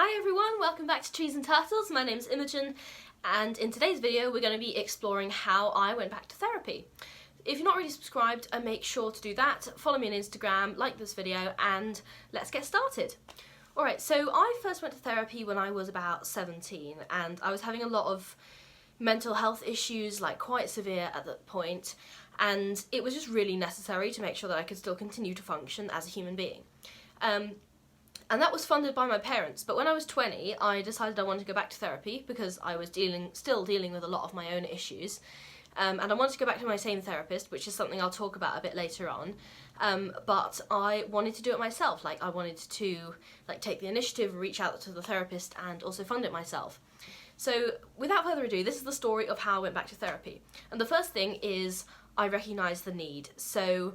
Hi everyone, welcome back to Trees and Turtles. My name's Imogen, and in today's video we're going to be exploring how I went back to therapy. If you're not already subscribed, make sure to do that. Follow me on Instagram, like this video, and let's get started. Alright, so I first went to therapy when I was about 17, and I was having a lot of mental health issues, like quite severe at that point, and it was just really necessary to make sure that I could still continue to function as a human being. And that was funded by my parents, but when I was 20 I decided I wanted to go back to therapy because I was still dealing with a lot of my own issues, and I wanted to go back to my same therapist, which is something I'll talk about a bit later on, but I wanted to do it myself. Like, I wanted to take the initiative, reach out to the therapist and also fund it myself. So without further ado, this is the story of how I went back to therapy. And the first thing is I recognised the need. So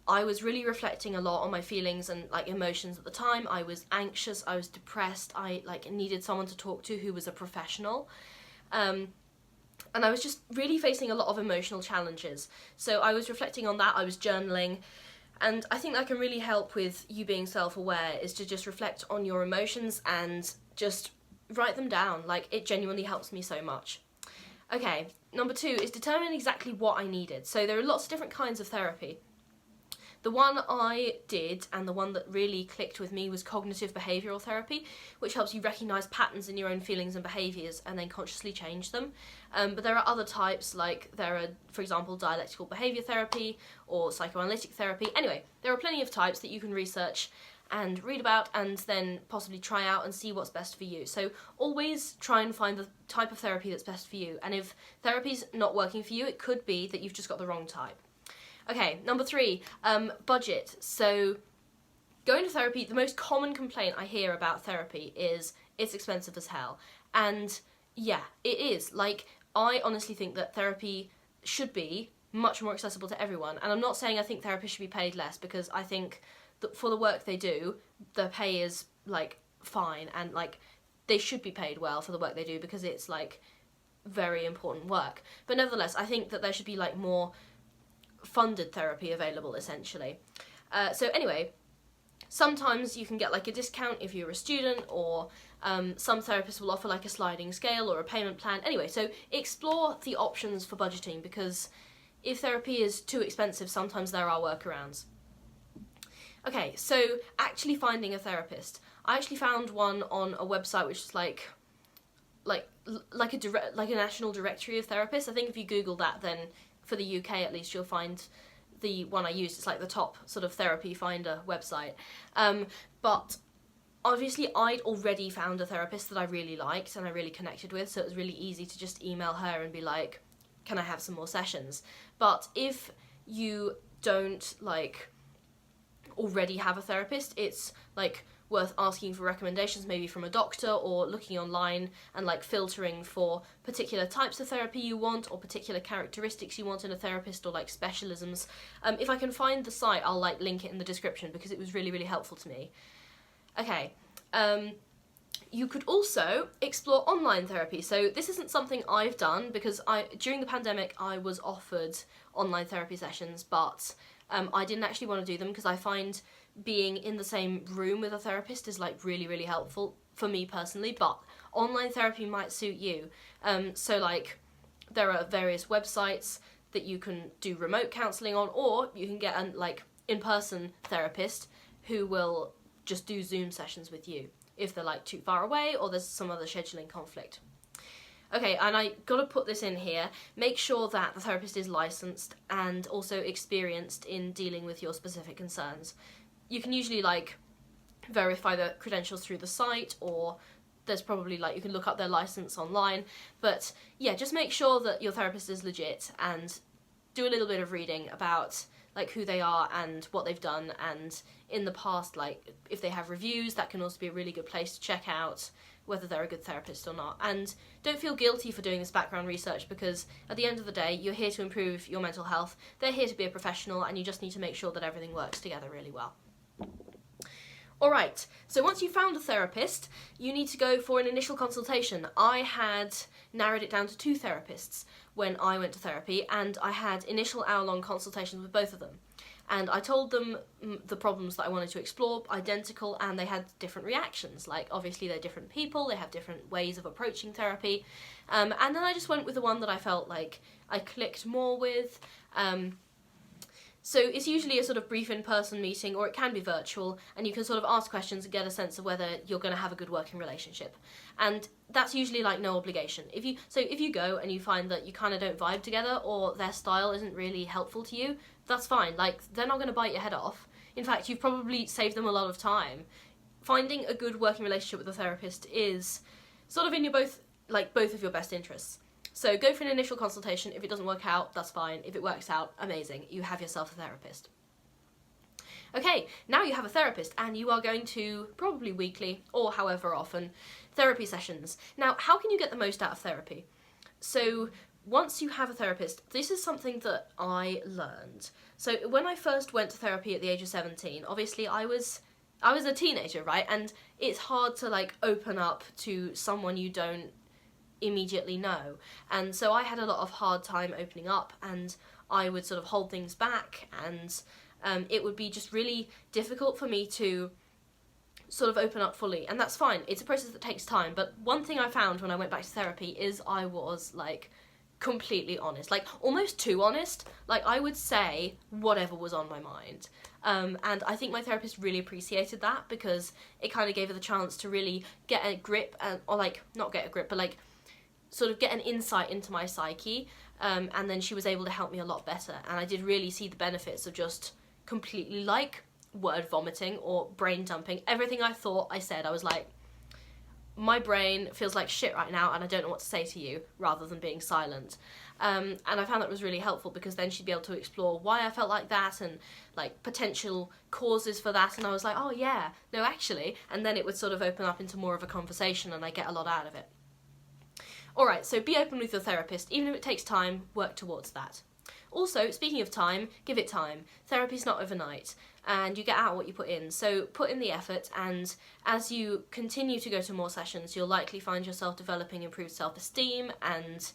I was really reflecting a lot on my feelings and emotions at the time. I was anxious, I was depressed, I needed someone to talk to who was a professional. And I was just really facing a lot of emotional challenges. So I was reflecting on that, I was journaling, and I think that can really help with you being self-aware, is to just reflect on your emotions and just write them down. It genuinely helps me so much. Okay, number 2 is determine exactly what I needed. So there are lots of different kinds of therapy. The one I did, and the one that really clicked with me, was cognitive behavioural therapy, which helps you recognise patterns in your own feelings and behaviours and then consciously change them. But there are other types, there are, for example, dialectical behaviour therapy or psychoanalytic therapy. Anyway, there are plenty of types that you can research and read about and then possibly try out and see what's best for you. So always try and find the type of therapy that's best for you, and if therapy's not working for you, it could be that you've just got the wrong type. Okay, number 3, budget. So going to therapy, the most common complaint I hear about therapy is it's expensive as hell. And yeah, it is. I honestly think that therapy should be much more accessible to everyone. And I'm not saying I think therapists should be paid less, because I think that for the work they do, the pay is fine, and they should be paid well for the work they do, because it's very important work. But nevertheless, I think that there should be more funded therapy available, essentially. So anyway, sometimes you can get a discount if you're a student, or some therapists will offer a sliding scale or a payment plan. Anyway, so explore the options for budgeting, because if therapy is too expensive, sometimes there are workarounds. Okay, so actually finding a therapist. I actually found one on a website which is like a national directory of therapists. I think if you Google that, then for the UK at least, you'll find the one I used. It's the top sort of therapy finder website. But obviously I'd already found a therapist that I really liked and I really connected with, so it was really easy to just email her and be like, can I have some more sessions? But if you don't already have a therapist, it's worth asking for recommendations, maybe from a doctor, or looking online and filtering for particular types of therapy you want, or particular characteristics you want in a therapist, or specialisms. If I can find the site, I'll link it in the description, because it was really, really helpful to me. Okay, you could also explore online therapy. So this isn't something I've done, because during the pandemic I was offered online therapy sessions, but I didn't actually want to do them, because I find being in the same room with a therapist is really, really helpful for me personally, but online therapy might suit you. So there are various websites that you can do remote counselling on, or you can get an in-person therapist who will just do Zoom sessions with you if they're too far away, or there's some other scheduling conflict. Okay, and I gotta put this in here, make sure that the therapist is licensed and also experienced in dealing with your specific concerns. You can usually verify the credentials through the site, or there's probably you can look up their license online, but yeah, just make sure that your therapist is legit, and do a little bit of reading about who they are and what they've done, and in the past, if they have reviews, that can also be a really good place to check out whether they're a good therapist or not. And don't feel guilty for doing this background research, because at the end of the day, you're here to improve your mental health, they're here to be a professional, and you just need to make sure that everything works together really well. Alright, so once you've found a therapist, you need to go for an initial consultation. I had narrowed it down to 2 therapists when I went to therapy, and I had initial hour-long consultations with both of them. and I told them the problems that I wanted to explore, identical, and they had different reactions. Like, obviously they're different people, they have different ways of approaching therapy, and then I just went with the one that I felt like I clicked more with. So it's usually a sort of brief in-person meeting, or it can be virtual, and you can sort of ask questions and get a sense of whether you're going to have a good working relationship. And that's usually like no obligation. If you go and you find that you kind of don't vibe together, or their style isn't really helpful to you, that's fine. Like, they're not going to bite your head off. In fact, you've probably saved them a lot of time. Finding a good working relationship with a therapist is sort of in your both of your best interests. So go for an initial consultation. If it doesn't work out, that's fine. If it works out, amazing. You have yourself a therapist. Okay, now you have a therapist and you are going to, probably weekly or however often, therapy sessions. Now, how can you get the most out of therapy? So once you have a therapist, this is something that I learned. So when I first went to therapy at the age of 17, obviously I was a teenager, right? And it's hard to like open up to someone you don't immediately know, and so I had a lot of hard time opening up, and I would sort of hold things back, and it would be just really difficult for me to sort of open up fully, and that's fine. It's a process that takes time, but one thing I found when I went back to therapy is I was like completely honest, like almost too honest. Like, I would say whatever was on my mind, and I think my therapist really appreciated that, because it kind of gave her the chance to really get a grip, or like not get a grip, but like sort of get an insight into my psyche, and then she was able to help me a lot better, and I did really see the benefits of just completely like word vomiting or brain dumping. Everything I thought I said, I was like, my brain feels like shit right now and I don't know what to say to you, rather than being silent. And I found that was really helpful, because then she'd be able to explore why I felt like that and like potential causes for that, and I was like, oh yeah, no actually, and then it would sort of open up into more of a conversation and I get a lot out of it. Alright, so be open with your therapist. Even if it takes time, work towards that. Also, speaking of time, give it time. Therapy's not overnight, and you get out what you put in. So put in the effort, and as you continue to go to more sessions, you'll likely find yourself developing improved self-esteem, and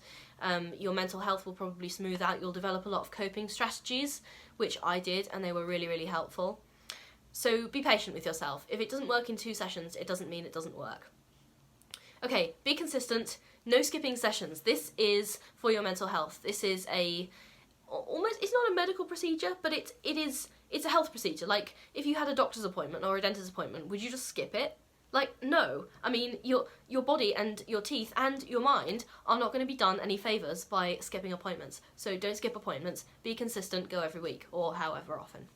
your mental health will probably smooth out. You'll develop a lot of coping strategies, which I did, and they were really, really helpful. So be patient with yourself. If it doesn't work in 2 sessions, it doesn't mean it doesn't work. Okay, be consistent. No skipping sessions. This is for your mental health. This is it's not a medical procedure, but it's a health procedure. Like, if you had a doctor's appointment or a dentist appointment, would you just skip it? Like, no. I mean, your body and your teeth and your mind are not going to be done any favours by skipping appointments. So don't skip appointments. Be consistent. Go every week or however often.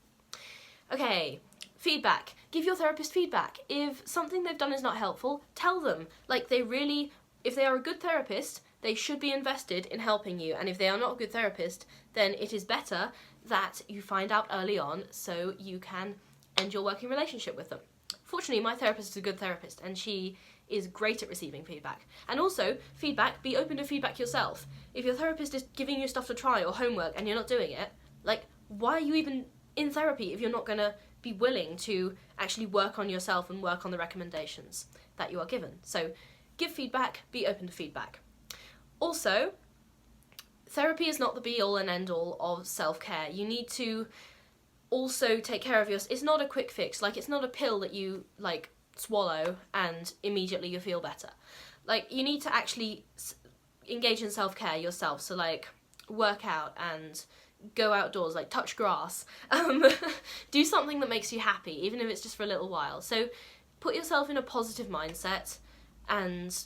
Okay, feedback. Give your therapist feedback. If something they've done is not helpful, tell them. Like, if they are a good therapist, they should be invested in helping you, and if they are not a good therapist, then it is better that you find out early on so you can end your working relationship with them. Fortunately, my therapist is a good therapist, and she is great at receiving feedback. And also, feedback, be open to feedback yourself. If your therapist is giving you stuff to try or homework and you're not doing it, like, why are you even in therapy if you're not going to be willing to actually work on yourself and work on the recommendations that you are given? So give feedback, be open to feedback. Also, therapy is not the be-all and end-all of self-care. You need to also take care of yourself. It's not a quick fix. Like, it's not a pill that you, like, swallow and immediately you feel better. Like, you need to actually engage in self-care yourself. So, like, work out and go outdoors, like touch grass. Do something that makes you happy, even if it's just for a little while. So put yourself in a positive mindset and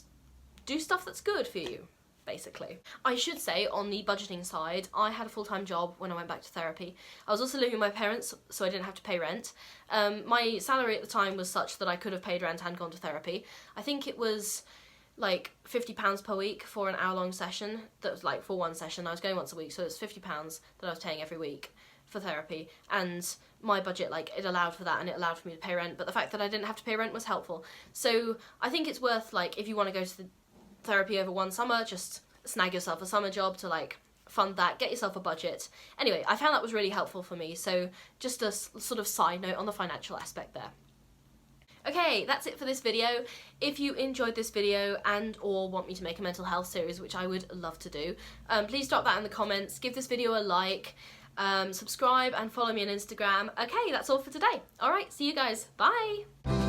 do stuff that's good for you, basically. I should say, on the budgeting side, I had a full-time job when I went back to therapy. I was also living with my parents, so I didn't have to pay rent. My salary at the time was such that I could have paid rent and gone to therapy. I think it was like £50 per week for an hour-long session. That was like for one session. I was going once a week, so it's £50 that I was paying every week for therapy, and my budget, like, it allowed for that, and it allowed for me to pay rent, but the fact that I didn't have to pay rent was helpful. So I think it's worth, like, if you want to go to the therapy over one summer, just snag yourself a summer job to, like, fund that, get yourself a budget. Anyway, I found that was really helpful for me, so just a sort of side note on the financial aspect there. Okay, that's it for this video. If you enjoyed this video and or want me to make a mental health series, which I would love to do, please drop that in the comments, give this video a like, Subscribe and follow me on Instagram. Okay, that's all for today. Alright, see you guys. Bye!